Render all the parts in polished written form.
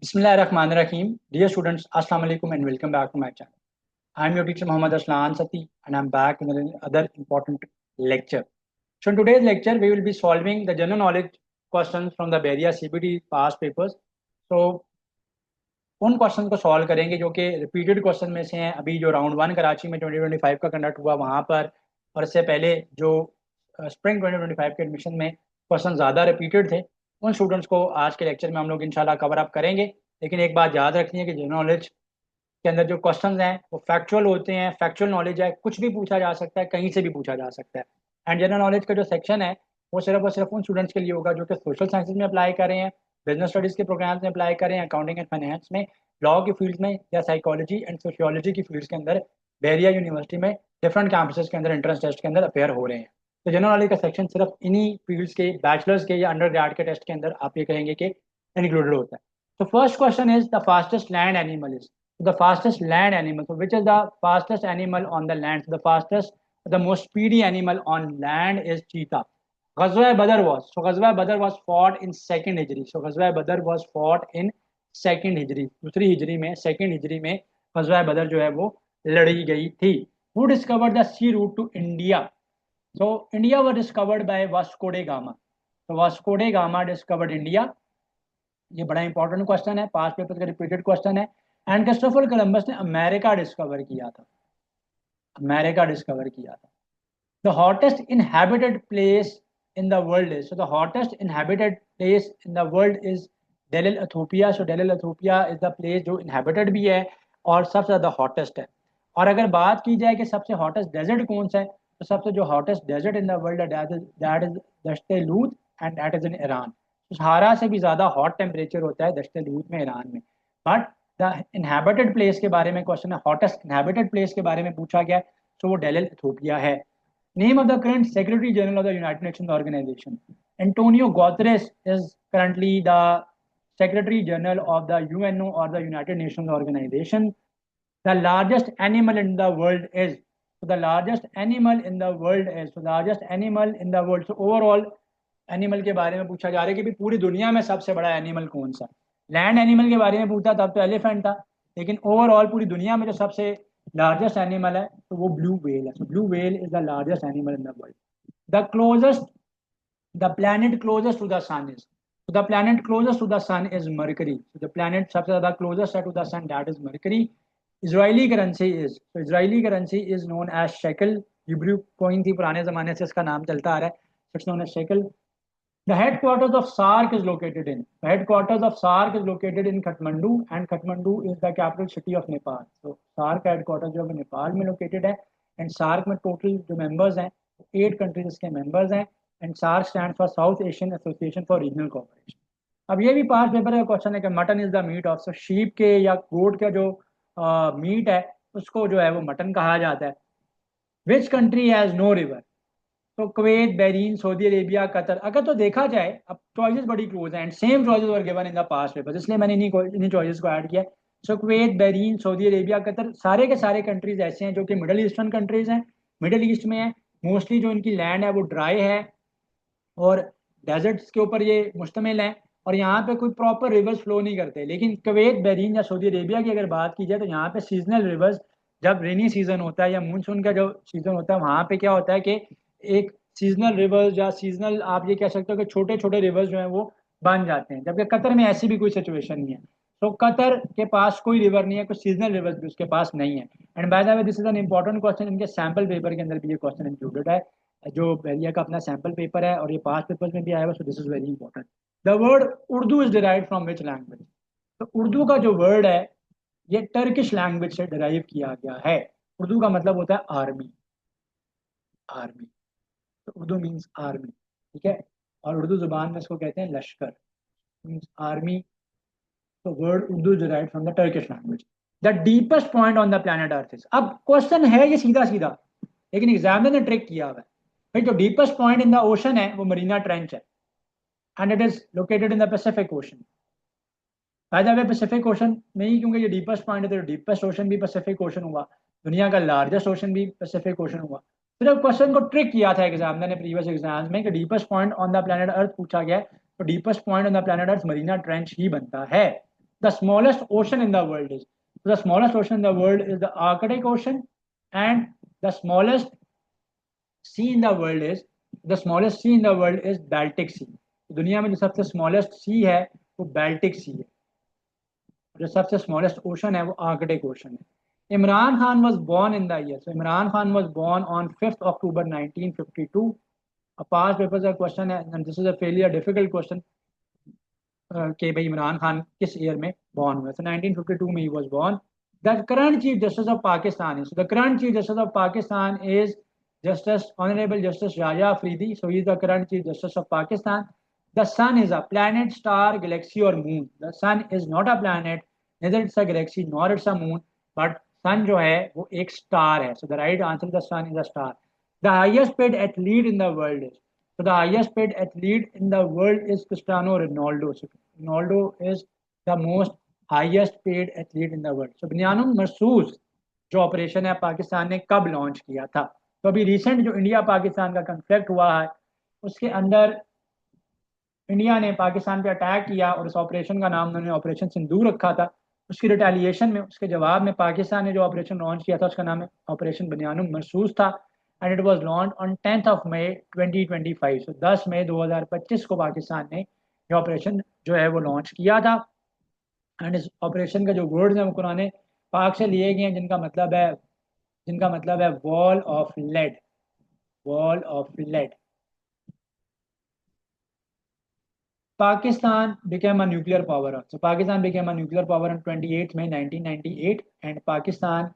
Bismillahirrahmanirrahim. Dear students, Assalamu alaikum and welcome back to my channel. I am your teacher Muhammad Aslan Sati and I am back with another important lecture. So in today's lecture, we will be solving the general knowledge questions from the various CBT past papers. So उन question को solve करेंगे जो कि repeated question में से हैं। अभी जो राउंड वन कराची में 2025 का कंडक्ट हुआ वहाँ पर, और इससे पहले जो स्प्रिंग 2025 के एडमिशन में क्वेश्चन ज़्यादा रिपीटेड थे, उन स्टूडेंट्स को आज के लेक्चर में हम लोग इंशाल्लाह कवर अप करेंगे। लेकिन एक बात याद रखनी है कि जनरल नॉलेज के अंदर जो क्वेश्चंस हैं वो फैक्चुअल होते हैं। फैक्चुअल नॉलेज है, कुछ भी पूछा जा सकता है, कहीं से भी पूछा जा सकता है। एंड जनरल नॉलेज का जो सेक्शन है वो सिर्फ और सिर्फ उन स्टूडेंट्स के लिए होगा जो कि सोशल साइंसेज में अप्लाई कर रहे हैं, बिजनेस स्टडीज़ के प्रोग्राम्स में अप्लाई कर रहे हैं, अकाउंटिंग एंड फाइनेंस में, लॉ की फील्ड में, या साइकोलॉजी एंड सोशियोलॉजी की फील्ड्स के अंदर बैरिया यूनिवर्सिटी में डिफरेंट कैंपसेस के अंदर एंट्रेंस टेस्ट के अंदर अपेयर हो रहे हैं। तो जनरल नॉलेज का सेक्शन सिर्फ इन्हीं फील्ड्स के बैचलर्स के या अंडर ग्रेड के टेस्ट के अंदर आप ये कहेंगे कि इंक्लूडेड होता है। तो first question is the fastest land animal is, the fastest land animal. So which is the fastest animal on the land? So the fastest, the most speedy animal on land is cheetah. Ghazwa Badr was. So Ghazwa Badr was fought in second Hijri. So Ghazwa Badr was fought in second Hijri. दूसरी हिजरी में, second हिजरी में ghazwa badr जो है वो लड़ी गई थी. Who discovered the sea route to India? So India was discovered by Vasco da Gama. So Vasco da Gama discovered India. ये बड़ा इंपॉर्टेंट क्वेश्चन है, पास्ट पेपर का रिपीटेड क्वेश्चन है। एंड क्रिस्टोफर कोलंबस ने अमेरिका डिस्कवर किया था। America discover किया था। The hottest inhabited place in the world is, so the hottest inhabited place in the world is Dallol Ethiopia. So Dallol Ethiopia is the place जो inhabited भी है और सबसे ज़्यादा हॉटेस्ट है। और अगर बात की जाए कि सबसे हॉटेस्ट डेजर्ट कौन सा है, तो सबसे जो hottest desert in the world that is Dasht Lut and that is in Iran. Sahara से भी ज़्यादा हॉट टेम्परेचर होता है दश्ते लूत में, ईरान में। बट द इनहैबिटेड प्लेस के बारे में क्वेश्चन है, हॉटेस्ट इनहैबिटेड प्लेस के बारे में पूछा गया है, तो वो डेलिल इथोपिया है। Name of the current Secretary General of the United Nations Organization. Antonio Guterres is currently the Secretary General of the UNO or the United Nations Organization. The largest animal in the world is. So the largest animal in the world is. So the largest animal in the world. So overall animal के बारे में पूछा जा रहा है कि भी पूरी दुनिया में सबसे बड़ा एनिमल कौन सा। लैंड एनिमल के बारे में पूछा तब तो एलिफेंट था, लेकिन ओवरऑल पूरी दुनिया में जो सबसे लार्जेस्ट एनिमल है तो वो ब्लू व्हेल है। Blue whale is the largest animal in the world. The closest, the planet closest to the sun is, the planet closest to the sun is Mercury. The planet सबसे ज्यादा closest है to the sun, that is Mercury. Israeli currency is, तो Israeli currency is known as shekel. Hebrew coin थी, पुराने जमाने से इसका नाम चलता आ रहा है, it's known as shekel. The headquarters of SAARC is located in. The headquarters of SAARC is located in Kathmandu, and Kathmandu is the capital city of Nepal. So SAARC का headquarters जो है नेपाल में located है, and SAARC में total जो members हैं 8 countries के members हैं, and SAARC stands for South Asian Association for Regional Cooperation. अब ये भी पास पेपर का क्वेश्चन है कि mutton is the meat of, so sheep के या गोट का जो मीट है उसको जो है वो मटन कहा जाता है। Which country has no river? तो Kuwait, Bahrain, Saudi Arabia, Qatar. अगर तो देखा जाए अब चॉइसेस बड़ी क्लोज हैं and same choices were given in the past paper, इसलिए मैंने इन्हीं चॉइसेस को ऐड किया। So Kuwait, Bahrain, Saudi Arabia, Qatar, सारे के सारे कंट्रीज ऐसे हैं जो कि मिडल ईस्टर्न कंट्रीज हैं, मिडल ईस्ट में है। मोस्टली जो इनकी लैंड है वो ड्राई है और डेजर्ट्स के ऊपर ये मुश्तमिल है, और यहाँ पे कोई प्रॉपर रिवर्स फ्लो नहीं करते। लेकिन कुवैत, बहरीन या सऊदी अरेबिया की अगर बात की जाए तो यहाँ पे सीजनल रिवर्स, जब रेनी सीजन होता है या मानसून का जो सीजन होता है वहाँ पे क्या होता है कि एक सीजनल रिवर्स या सीजनल आप ये कह सकते हो कि छोटे छोटे रिवर्स जो हैं वो बन जाते हैं, जबकि कतर में ऐसी भी कोई सिचुएशन नहीं है। तो कतर के पास कोई रिवर नहीं है, कोई सीजनल रिवर्स भी उसके पास नहीं है। And by the way this is an important question, इनके सैम्पल पेपर के अंदर भी ये क्वेश्चन इंक्लूडेड है, जो बहरिया का अपना सैम्पल पेपर है और ये पास पेपर्स में भी आया हुआ, so this is very important. The word Urdu is derived from which language? तो उर्दू का जो वर्ड है ये टर्किश लैंग्वेज से डिराइव किया गया है। उर्दू का मतलब होता है आर्मी, आर्मी। तो उर्दू मीन्स आर्मी, ठीक है, और उर्दू जुबान में इसको कहते हैं लश्कर, मीन्स आर्मी। तो word Urdu derived from the Turkish language. The deepest point on the planet earth is, अब क्वेश्चन है ये सीधा सीधा, लेकिन एग्जामिनर ने ट्रिक किया हुआ है। भाई जो deepest point in the ocean है वो मरीना ट्रेंच है, and it is located in the Pacific ocean. फायदा है पैसिफिक ओशन में ही, क्योंकि ये डीपेस्ट पॉइंट है तो डीपेस्ट ओशन भी पैसिफिक ओशन हुआ, दुनिया का लार्जेस्ट ओशन भी पैसिफिक ओशन हुआ। सिर्फ क्वेश्चन को ट्रिक किया था एग्जामिनर ने प्रीवियस एग्जाम्स में कि deepest point on the planet earth पूछा गया, तो deepest point on the planet earth Marina trench ही बनता है। the smallest ocean in the world is? So the smallest ocean in the world is the Arctic Ocean, and the smallest sea in the world is Baltic Sea. दुनिया में जो सबसे smallest सी है वो बैल्टिक सी है, जो सबसे स्मॉलेस्ट ओशन है वो आर्कटिक ओशन है। Imran Khan was born in the year, so Imran Khan was born on 5th October 1952। a past papers का क्वेश्चन है, and this is a fairly difficult question कि भाई इमरान खान किस ईयर में बॉर्न हुए। so 1952 में he was born. The current chief justice of Pakistan is, the current chief justice of Pakistan is justice honourable justice Raja Afridi. So he is the current chief justice of Pakistan. The sun is a planet, star, galaxy और moon. The sun is not a planet, neither it's a galaxy nor it's a moon, but sun जो है वो एक star है। so the right answer is the sun is a star. The highest paid athlete in the world is, so the highest paid athlete in the world is Cristiano Ronaldo. So Ronaldo is the most highest paid athlete in the world. So बुनियानुम मरसूस जो operation है पाकिस्तान ने कब launch किया था? तो अभी recent जो India Pakistan का कन्फ्लिक्ट हुआ है उसके अंदर इंडिया ने पाकिस्तान पे अटैक किया और उस ऑपरेशन का नाम उन्होंने ऑपरेशन सिंदूर रखा था। उसकी रिटेलिएशन में, उसके जवाब में पाकिस्तान ने जो ऑपरेशन लॉन्च किया था उसका नाम ऑपरेशन बनियानुम मरसूस था, and it was launch on 10th May 2025। सो 10 मई 2025 को पाकिस्तान ने ये ऑपरेशन जो है वो लॉन्च किया था। एंड इस ऑपरेशन का जो वर्ड्स हैं वो कुरान पाक से लिए गए हैं, जिनका मतलब है wall of lead, wall of lead. Pakistan became a nuclear power. So Pakistan became a nuclear power on 28th May 1998, and Pakistan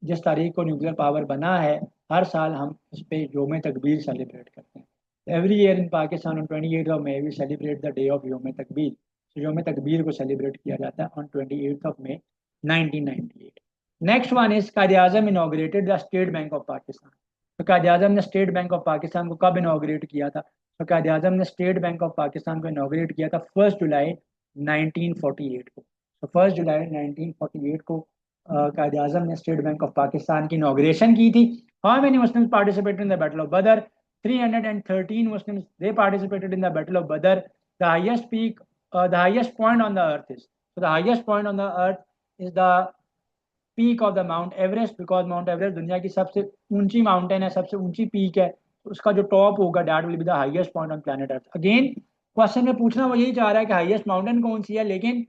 जिस तारीख को न्यूक्लियर पावर बना है हर साल हम इस पे योम तकबीर सेलिब्रेट करते हैं। Every year in Pakistan on 28th May we celebrate the day of Youm Takbir. तो योम तकबीर को सेलिब्रेट किया जाता है on 28th May 1998। Next one is Quaid-e-Azam inaugurated the state bank of Pakistan. तो कायदे आजम ने स्टेट बैंक ऑफ पाकिस्तान को कब इनॉग्रेट किया था? तो कायदे आजम ने स्टेट बैंक ऑफ पाकिस्तान को इनॉग्रेट किया था 1 जुलाई 1948 को। तो 1 जुलाई 1948 को कायदे आजम ने स्टेट बैंक ऑफ पाकिस्तान की इनॉग्रेशन की थी। How many Muslims participated in the battle of बदर? 313 Muslims they participated in the battle of Badr. The highest peak, the highest point on the earth is, so the highest point on the earth is the peak of the mount Everest, because mount Everest दुनिया की सबसे ऊंची mountain है, सबसे ऊंची peak है, तो उसका जो टॉप होगा that will be the highest point on planet earth. Again question में पूछना वो यही चाह रहा है कि हाईएस्ट माउंटेन कौन सी है, लेकिन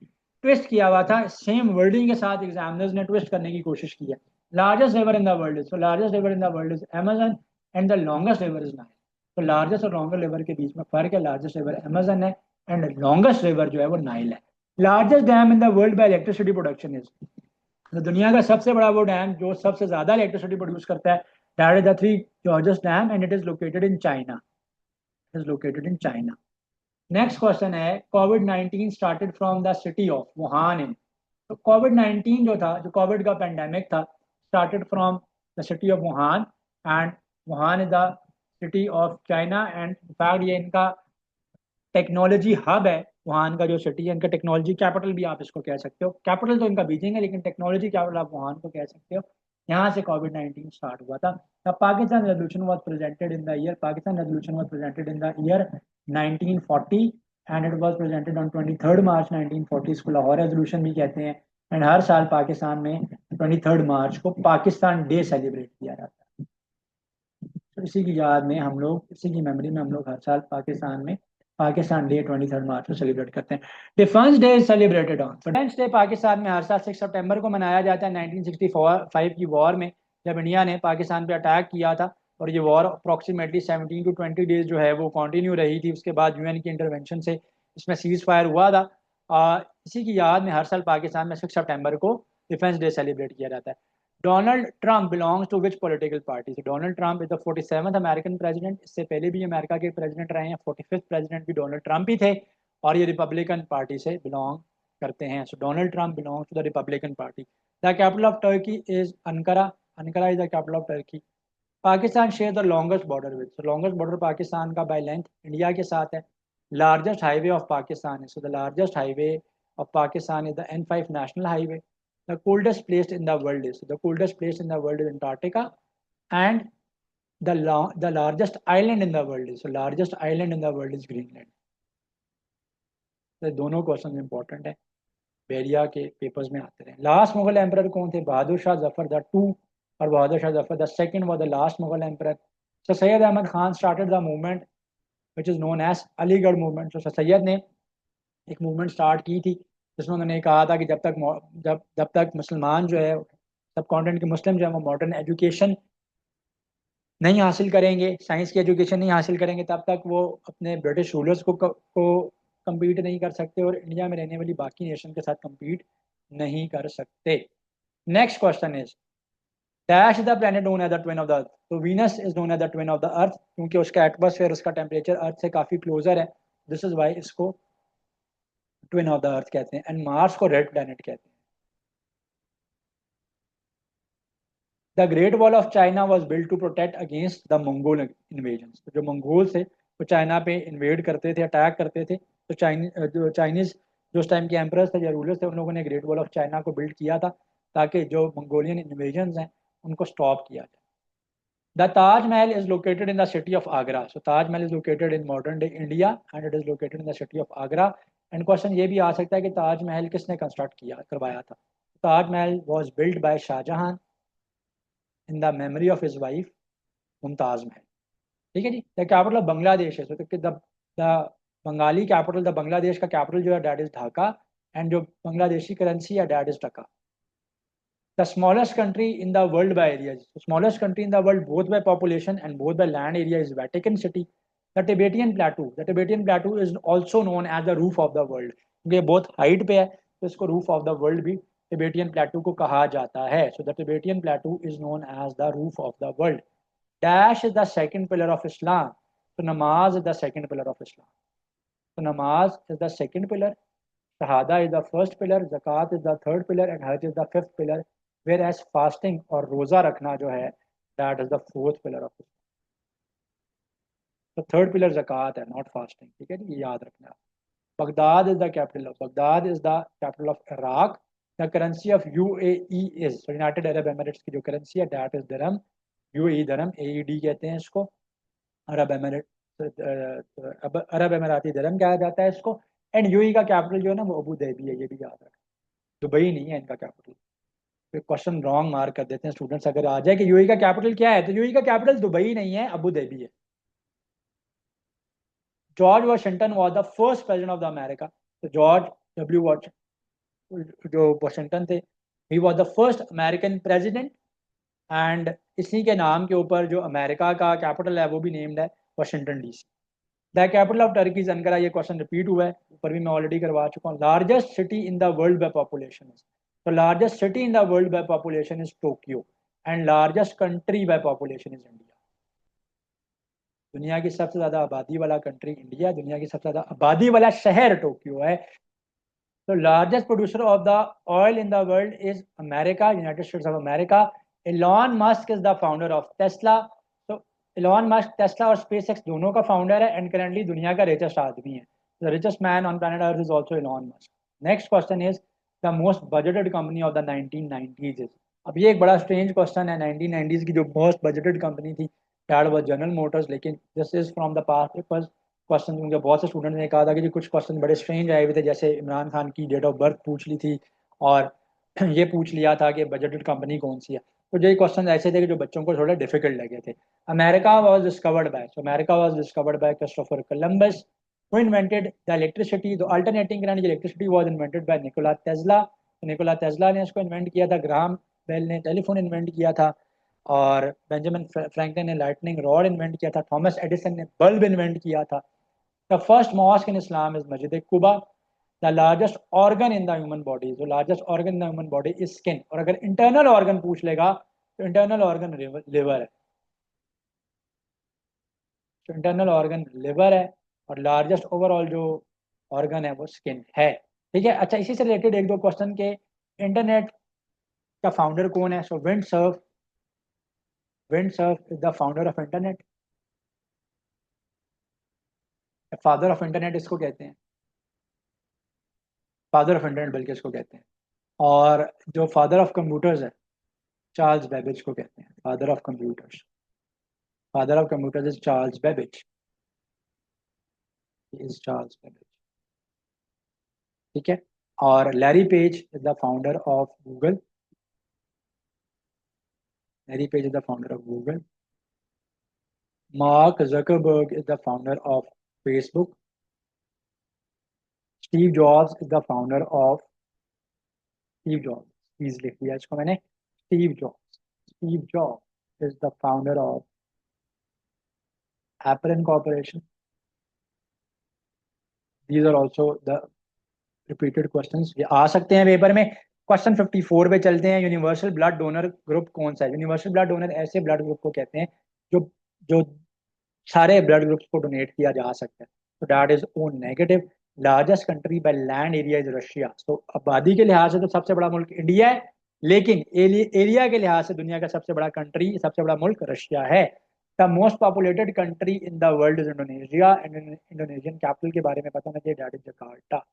ट्विस्ट किया हुआ था, सेम वर्डिंग के साथ एग्जामिनर्स ने ट्विस्ट करने की कोशिश की है। Largest river in the world is, so largest river in the world is Amazon, and the longest river is Nile. तो लार्जेस्ट और लॉन्गर रिवर के बीच में फर्क है, लार्जेस्ट रिवर अमेजन है एंड लॉन्गेस्ट रिवर जो है वो नाइल है। Largest dam in the world bye electricity production is, तो दुनिया का सबसे बड़ा वो डैम जो सबसे ज्यादा इलेक्ट्रिसिटी प्रोड्यूस करता है that is the Three Gorges Dam, and it is located in China, it is located in China. Next question है कोविड-19 started from the city of Wuhan in. तो कोविड-19 जो था, जो कोविड का पेंडेमिक था, started from the city of Wuhan, and Wuhan is the city of China, and in fact ये इनका टेक्नोलॉजी हब है। वुहान का जो सिटी है इनका टेक्नोलॉजी कैपिटल भी आप इसको कह सकते हो। कैपिटल तो इनका बीजिंग है लेकिन टेक्नोलॉजी कैपिटल आप वुहान को कह सकते हो। यहाँ से कोविड-19 स्टार्ट हुआ था। The Pakistan resolution was presented in the year, Pakistan resolution was presented in the year 1940, and it was presented on 23 मार्च 1940। इसको लाहौर रेजोल्यूशन भी कहते हैं, एंड हर साल पाकिस्तान में 23 मार्च को पाकिस्तान डे सेलिब्रेट किया जाता है। तो इसी की याद में हम लोग, इसी की मेमोरी में हम लोग हर साल पाकिस्तान में पाकिस्तान डे 23 मार्च को सेलिब्रेट करते हैं। Defence day is celebrated on, defence day Pakistan में हर साल 6 सितंबर को मनाया जाता है। 1965 की वॉर में जब इंडिया ने पाकिस्तान पे अटैक किया था, और ये वॉर अप्रॉक्सीमेटली 17 to 20 डेज जो है वो कंटिन्यू रही थी। उसके बाद यूएन की इंटरवेंशन से इसमें सीज फायर हुआ था। इसी की याद में हर साल पाकिस्तान में 6 सितंबर को डिफेंस डे सेलिब्रेट किया जाता है। Donald Trump belongs to which political party? So Donald Trump is the 47th American president. इससे पहले भी अमेरिका के प्रेसिडेंट रहे हैं, 45th प्रेसिडेंट भी डोनाल्ड ट्रंप ही थे, और ये रिपब्लिकन पार्टी से बिलोंग करते हैं। So Donald Trump belongs to the Republican party. The capital of Turkey is Ankara, Ankara is the capital of Turkey. Pakistan share the longest border with, so longest border Pakistan का by length India के साथ है। Largest highway of Pakistan है, so the largest highway of Pakistan is the N5 national highway. The coldest place in the world is, the coldest place in the world is Antarctica, and the largest island in the world is, so largest island in the world is Greenland। तो दोनों question important है। बेरिया के papers में आते रहे। Last Mughal emperor कौन थे? Bahadur Shah Zafar the two और Bahadur Shah Zafar the second was the last Mughal emperor. Sir Syed Ahmad Khan started the movement which is known as Aligarh movement. तो सर सैयद ने एक मूवमेंट स्टार्ट की थी जिसमें उन्होंने कहा था कि जब तक मुसलमान जो है, सब कॉन्टिनेंट के मुस्लिम जो है वो मॉडर्न एजुकेशन नहीं हासिल करेंगे, साइंस की एजुकेशन नहीं हासिल करेंगे, तब तक वो अपने ब्रिटिश रूलर्स को कम्पीट नहीं कर सकते और इंडिया में रहने वाली बाकी नेशन के साथ कम्पीट नहीं कर सकते। Next question is dash the planet known as the twin of the earth. तो Venus is known as the twin of the earth क्योंकि उसका एटमॉस्फेयर, उसका टेम्परेचर अर्थ से काफ़ी क्लोजर है। दिस इज वाई इसको ट्विन ऑफ द अर्थ कहते हैं। एंड मार्स को रेड प्लेनेट कहते हैं। The great wall of China was build to protect against the Mongol invasion. तो जो मंगोल थे वो चाइना पे इन्वेड करते थे, अटैक करते थे। तो चाइनीज जो उस टाइम के एम्परर्स थे या रूलर्स थे, उन लोगों ने ग्रेट वॉल ऑफ चाइना को बिल्ड किया था ताकि जो मंगोलियन इन्वेजन हैं उनको स्टॉप किया जाए। The Taj Mahal is located in the city of Agra. So Taj Mahal is located in modern day India and it is located in the city of Agra. And question ये भी आ सकता है कि ताज महल किसने कंस्ट्रक्ट किया, करवाया था? Taj Mahal was build by Shahjahan in the memory of his wife Mumtaz Mahal. ठीक है जी। द कैपिटल ऑफ बांग्लादेश है, तो the Bengali capital, the Bangladesh का कैपिटल जो है डैट इज ढाका। एंड जो बांग्लादेशी करेंसी है that is taka. The smallest country in the world by area, smallest country in the world both by population and both by land area is Vatican City. The Tibetan plateau is also known as the roof of the world क्योंकि ये बहुत height पे है, तो इसको roof of the world भी Tibetan plateau को कहा जाता है। So the Tibetan plateau is known as the roof of the world. Dash is the second pillar of Islam. So namaz is the second pillar of Islam. So namaz is the second pillar. Shahada is the first pillar. Zakat is the third pillar, and Hajj is the fifth pillar. Whereas fasting or roza रखना जो है, that is the fourth pillar of Islam. So third pillar zakat है, not fasting. ठीक है, ये याद रखना। Baghdad is the capital of Iraq. The currency of UAE is, so United Arab Emirates की जो currency है, that is dirham. UAE dirham, AED कहते हैं इसको। अरब एमिरेट अरब अमीराती दिरहम कहा जाता है इसको। एंड यूएई का कैपिटल जो है ना वो अबू धाबी है, ये भी याद रखें। दुबई नहीं है इनका कैपिटल। फिर क्वेश्चन रॉन्ग मार्क कर देते हैं स्टूडेंट्स, अगर आ जाए कि यूएई का कैपिटल क्या है, तो यूएई का कैपिटल दुबई नहीं है, अबू धाबी है। George Washington was the first president of the America. तो जॉर्ज डब्ल्यू वॉश जो वाशिंगटन थे, he was the first American president. And इसी के नाम के ऊपर जो अमेरिका का कैपिटल है वो भी नेम्ड है Washington DC. The capital of Turkey is Ankara. ये क्वेश्चन रिपीट हुआ है, ऊपर भी मैं ऑलरेडी करवा चुका हूँ। Largest city in the world by population is, so largest city in the world by population is Tokyo. And largest country by population is India. दुनिया की सबसे ज्यादा आबादी वाला कंट्री इंडिया, दुनिया की सबसे ज्यादा आबादी वाला शहर टोक्यो है। तो largest producer of the oil in the world is America, United states of America. Elon Musk is the founder of Tesla. तो एलॉन मस्क टेस्ला और स्पेस एक्स दोनों का फाउंडर है एंड करेंटली दुनिया का रिचेस्ट आदमी है। The richest man on planet earth is also Elon Musk. Next question is the most budgeted company of the 1990s is. अब ये एक बड़ा स्ट्रेंज क्वेश्चन है। 1990s की जो मोस्ट बजटेड कंपनी थी दैट वाज जनरल मोटर्स, लेकिन this is from the past papers question, क्योंकि बहुत से स्टूडेंट ने कहा था कि कुछ क्वेश्चन बड़े स्ट्रेंज आए हुए थे, जैसे इमरान खान की डेट ऑफ बर्थ पूछ ली थी और ये पूछ लिया था कि बजटेड कंपनी कौन सी है। तो ये क्वेश्चन ऐसे थे कि जो बच्चों को थोड़ा डिफिकल्ट लगे थे। America was discovered by, so America was discovered by Christopher Columbus. Who invented the electricity? The alternating current electricity was invented by Nikola Tesla. Nikola Tesla ने इसको इन्वेंट किया था। ग्राहम बेल ने टेलीफोन इन्वेंट किया था और Benjamin Franklin ने lightning rod invent किया था। थॉमस एडिसन ने बल्ब इन्वेंट किया था। The first mosque in Islam is Masjid Quba. The largest organ in the human body, जो largest organ in the human body is skin. और अगर internal organ पूछ लेगा तो इंटरनल ऑर्गन लिवर है। तो इंटरनल ऑर्गन लिवर है और लार्जेस्ट ओवरऑल जो ऑर्गन है वो स्किन है। ठीक है। अच्छा, इसी से रिलेटेड एक दो क्वेश्चन के, इंटरनेट का फाउंडर कौन है? So Vint Cerf is the founder of internet. Father of internet इसको कहते हैं, फादर ऑफ इंटरनेट बल्कि इसको कहते हैं। और जो फादर ऑफ कंप्यूटर्स है, चार्ल्स बेबेज को कहते हैं father of computers. Father of computers is Charles Babbage, is Charles Babbage. ठीक है। और Larry page is the founder of Google. Larry Page is the founder of Google. Mark Zuckerberg is the founder of Facebook. Steve Jobs is the founder of Steve Jobs. Please लिख दिया इसको मैंने. Steve Jobs. Steve Jobs is the founder of Apple Incorporation. These are also the repeated questions. ये आ सकते हैं paper में. Question 54 पे चलते हैं. यूनिवर्सल ब्लड डोनर ग्रुप कौन सा है? यूनिवर्सल ब्लड डोनर ऐसे ब्लड ग्रुप को कहते हैं जो जो सारे ब्लड ग्रुप्स को डोनेट किया जा सकता है. तो that is O negative. Largest country by land area is Russia. तो आबादी के लिहाज से तो सबसे बड़ा मुल्क इंडिया है, लेकिन एरिया के लिहाज से दुनिया का सबसे बड़ा कंट्री, सबसे बड़ा मुल्क रशिया है. The most populated country in the world is Indonesia. Indonesian capital के बारे में पता होना चाहिए. That is Jakarta.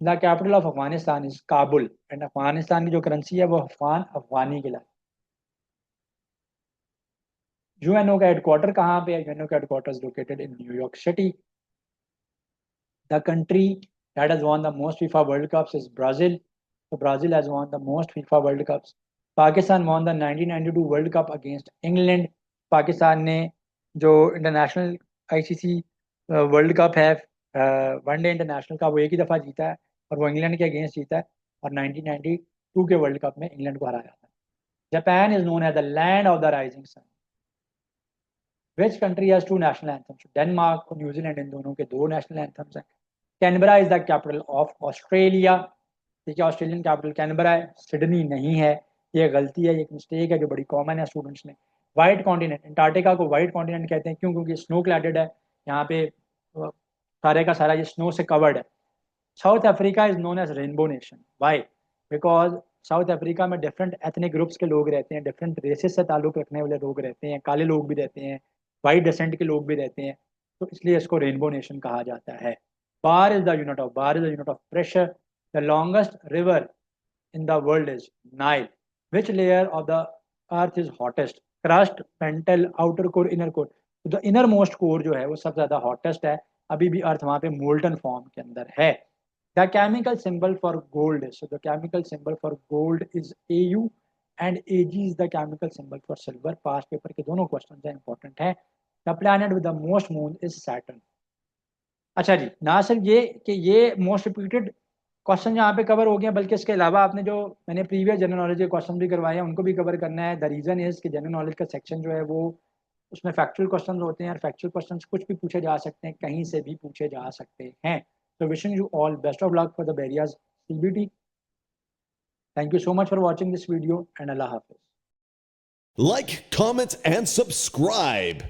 The capital of Afghanistan is Kabul. And Afghanistan की जो करेंसी है वो अफगानी कहलाती है. यूएनओ का हेडक्वार्टर कहाँ पे है? यूएनओ का headquarter is located in New York city. The country that has won the most FIFA World Cups is Brazil. So Brazil has won the most FIFA World Cups. Pakistan won the 1992 World Cup against England. Pakistan ने जो international ICC world cup है, one day international का, वो एक ही दफ़ा जीता है और वो इंग्लैंड के अगेंस्ट जीता है. और 1992 के वर्ल्ड कप में इंग्लैंड को हराया था. Japan is known as the land of the rising sun. Which country has two national anthems? Denmark और न्यूजीलैंड, इन दोनों के दो नेशनल एंथम्स हैं. Canberra is the capital of Australia. ठीक है, ऑस्ट्रेलियन कैपिटल कैनबरा है, सिडनी नहीं है. ये गलती है, ये एक मिस्टेक है जो बड़ी कॉमन है स्टूडेंट्स में. वाइट कॉन्टिनेंट, अंटार्कटिका को वाइट कॉन्टिनेंट कहते हैं. क्यों? क्योंकि स्नो क्लैडेड है यहाँ पे, सारे का सारा ये स्नो से कवर्ड है. South Africa is known as rainbow nation. Why? Because South Africa में डिफरेंट एथनिक ग्रुप्स के लोग रहते हैं, डिफरेंट रेसेस से ताल्लुक रखने वाले लोग रहते हैं. काले लोग भी रहते हैं, वाइट डेसेंट के लोग भी रहते हैं, तो इसलिए इसको रेनबो नेशन कहा जाता है. Bar is the unit of pressure. The longest river in the world is Nile. Which layer of the earth is hottest? Crust, mantle, outer core, inner core. तो द इनर मोस्ट कोर जो है वो सबसे ज्यादा hottest है. अभी भी अर्थ वहां पे मोल्टन फॉर्म के अंदर है. The chemical symbol for gold is, so the chemical symbol for gold is AU and AG is the chemical symbol for silver. Past paper के दोनों क्वेश्चन हैं, इंपॉर्टेंट है. The planet with the most moon is Saturn. अच्छा जी, ना सिर्फ ये कि ये मोस्ट रिपीटेड क्वेश्चन यहाँ पे कवर हो गया, बल्कि इसके अलावा आपने जो मैंने प्रीवियस जनरल नॉलेज के क्वेश्चन भी करवाए हैं उनको भी कवर करना है. द रीजन इज कि जनरल नॉलेज का सेक्शन जो है वो, उसमें फैक्चुअल क्वेश्चन होते हैं और फैक्चुअल क्वेश्चन कुछ भी पूछे जा सकते हैं, कहीं से भी पूछे जा सकते हैं. So wishing you all best of luck for the various CBT. Thank you so much for watching this video and Allah Hafiz. Like, comment, and subscribe.